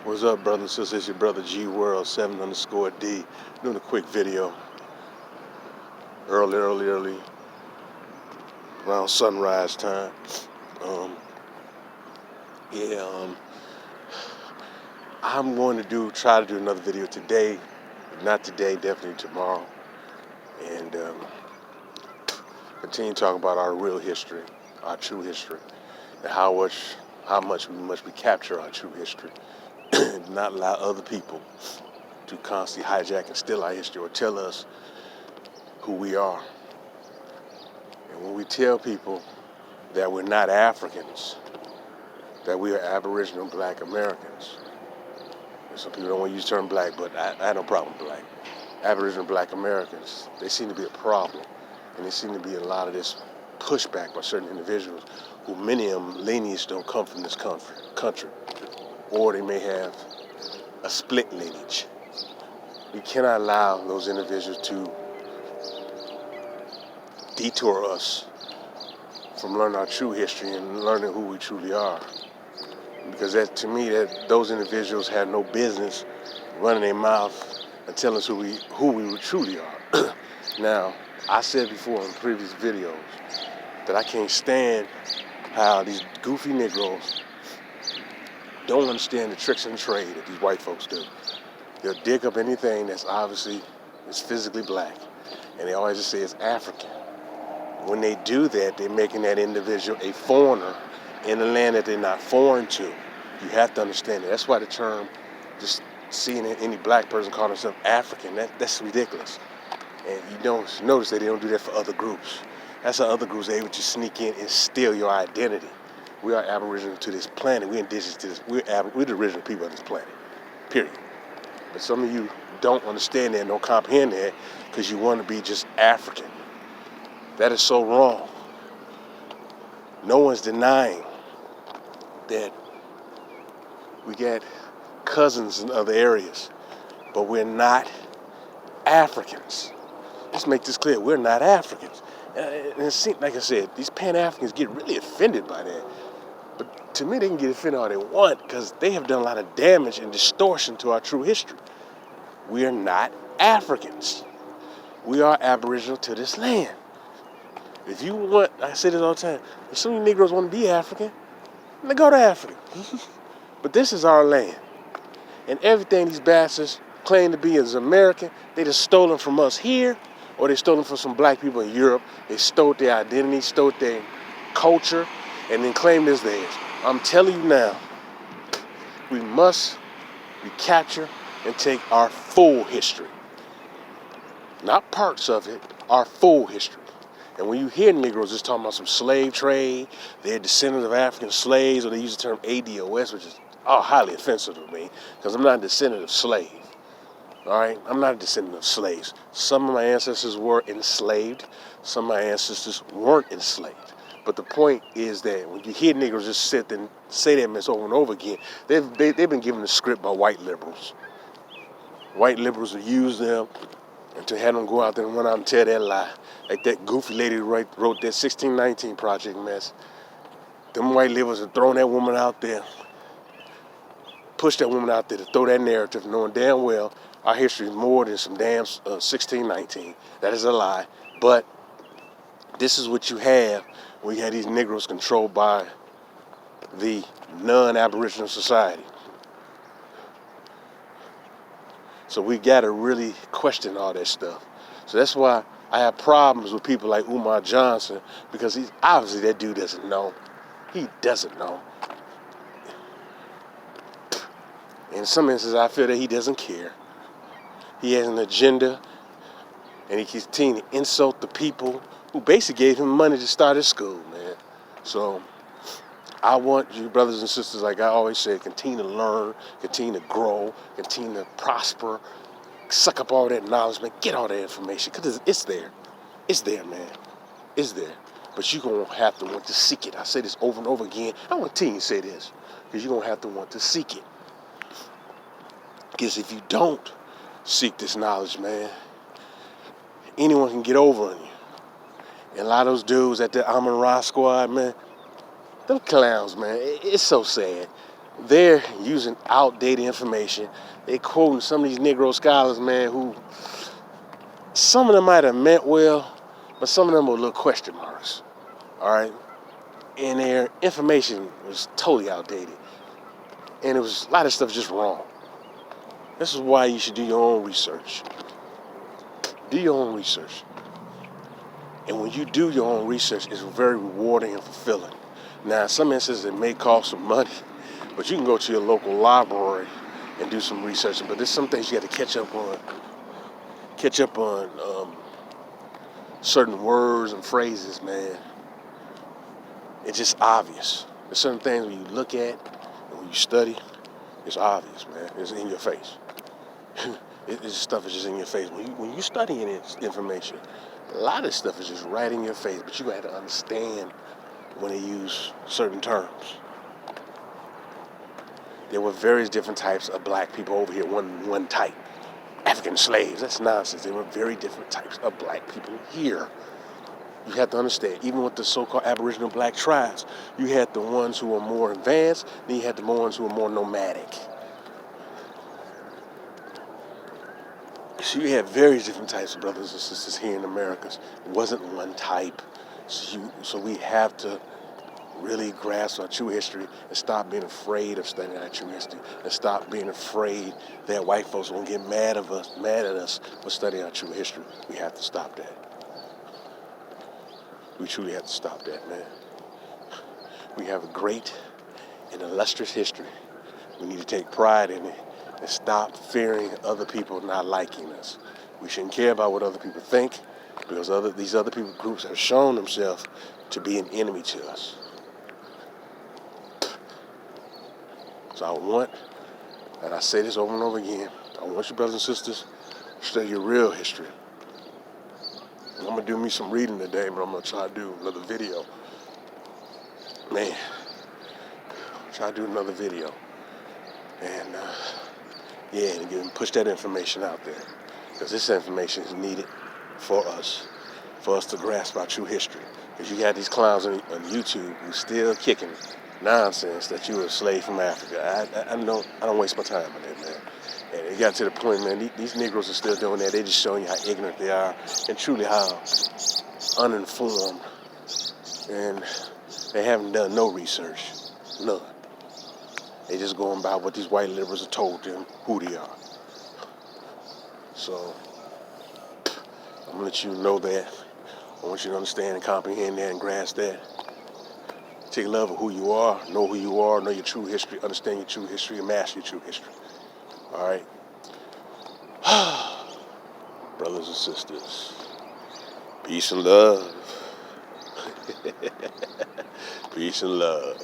What's up, brothers and sisters? It's your brother G World 7_D. Doing a quick video. Early, around sunrise time. Um, yeah, I'm going to try to do another video today. If not today, definitely tomorrow. And continue talking about our real history, our true history, and how much we must recapture our true history, and not allow other people to constantly hijack and steal our history or tell us who we are. And when we tell people that we're not Africans, that we are Aboriginal Black Americans, and some people don't want to use the term black, but I have no problem with black. Aboriginal Black Americans, they seem to be a problem, and there seem to be a lot of this pushback by certain individuals who many of them lineage don't come from this country, or they may have a split lineage. We cannot allow those individuals to detour us from learning our true history and learning who we truly are. Because to me, those individuals have no business running their mouth and telling us who we truly are. Now, I said before in previous videos that I can't stand how these goofy Negroes don't understand the tricks and trade that these white folks do. They'll dig up anything that's obviously is physically black, and they always just say it's African. When they do that, they're making that individual a foreigner in a land that they're not foreign to. You have to understand that. That's why the term, just seeing any black person call themselves African, that's ridiculous. And you don't notice that they don't do that for other groups. That's how other groups are able to sneak in and steal your identity. We are Aboriginal to this planet. We're indigenous to this. We're the original people of this planet, period. But some of you don't understand that and don't comprehend that because you want to be just African. That is so wrong. No one's denying that we got cousins in other areas, but we're not Africans. Let's make this clear. We're not Africans. And it seems, like I said, these Pan-Africans get really offended by that. But to me, they can get offended all they want because they have done a lot of damage and distortion to our true history. We are not Africans. We are Aboriginal to this land. If you want, I say this all the time, if some of you Negroes want to be African, then go to Africa. But this is our land. And everything these bastards claim to be is American, they just stolen from us here, or they stolen from some black people in Europe. They stole their identity, stole their culture, and then claimed as theirs. I'm telling you now, we must recapture and take our full history. Not parts of it, our full history. And when you hear Negroes just talking about some slave trade, they're descendants of African slaves, or they use the term ADOS, which is highly offensive to me, because I'm not a descendant of slaves. All right? I'm not a descendant of slaves. Some of my ancestors were enslaved. Some of my ancestors weren't enslaved. But the point is that when you hear Negroes just sit and say that mess over and over again, they've been given the script by white liberals. White liberals will use them and to have them go out there and run out and tell that lie. Like that goofy lady who wrote that 1619 Project mess. Them white liberals are throwing that woman out there, push that woman out there to throw that narrative, knowing damn well our history is more than some damn 1619. That is a lie. But this is what you have when you have these Negroes controlled by the non-Aboriginal society. So we got to really question all that stuff. So that's why I have problems with people like Umar Johnson, because he's obviously, that dude doesn't know. He doesn't know. In some instances, I feel that he doesn't care. He has an agenda, and he continues to insult the people who basically gave him money to start his school, man. So I want you, brothers and sisters, like I always say, continue to learn, continue to grow, continue to prosper, suck up all that knowledge, man. Get all that information, because it's there. It's there, man. It's there. But you're going to have to want to seek it. I say this over and over again. I want to say this, because you're going to have to want to seek it. Because if you don't seek this knowledge, man, anyone can get over on you. And a lot of those dudes at the Amon Ra squad, man, them clowns, man, it's so sad. They're using outdated information. They quoting some of these Negro scholars, man, who some of them might have meant well, but some of them were little question marks. All right, and their information was totally outdated, and it was a lot of stuff just wrong. This is why you should do your own research. Do your own research. And when you do your own research, it's very rewarding and fulfilling. Now, in some instances, it may cost some money, but you can go to your local library and do some research. But there's some things you got to catch up on. Certain words and phrases, man. It's just obvious. There's certain things when you look at and when you study, it's obvious, man. It's in your face. This stuff is just in your face. When you studying this information, a lot of stuff is just right in your face, but you got to understand when they use certain terms. There were various different types of black people over here, one type. African slaves, that's nonsense. There were very different types of black people here. You have to understand, even with the so-called Aboriginal black tribes, you had the ones who were more advanced, then you had the ones who were more nomadic. So you had various different types of brothers and sisters here in the Americas. It wasn't one type. So we have to really grasp our true history and stop being afraid of studying our true history, and stop being afraid that white folks won't get mad at us for studying our true history. We have to stop that. We truly have to stop that, man. We have a great and illustrious history. We need to take pride in it and stop fearing other people not liking us. We shouldn't care about what other people think, because these other people groups have shown themselves to be an enemy to us. So I want, and I say this over and over again, I want you brothers and sisters to study your real history. I'm going to do me some reading today, but I'm going to try to do another video. Man, try to do another video. And, and push that information out there. Because this information is needed for us to grasp our true history. Because you got these clowns on YouTube who still kicking nonsense that you were a slave from Africa. I don't waste my time on that, man. And it got to the point, man, these Negroes are still doing that. They're just showing you how ignorant they are and truly how uninformed. And they haven't done no research, none. They just going by what these white liberals have told them who they are. So I'm gonna let you know that. I want you to understand and comprehend that and grasp that. Take love of who you are, know your true history, understand your true history, and master your true history. All right? Brothers and sisters, peace and love. Peace and love.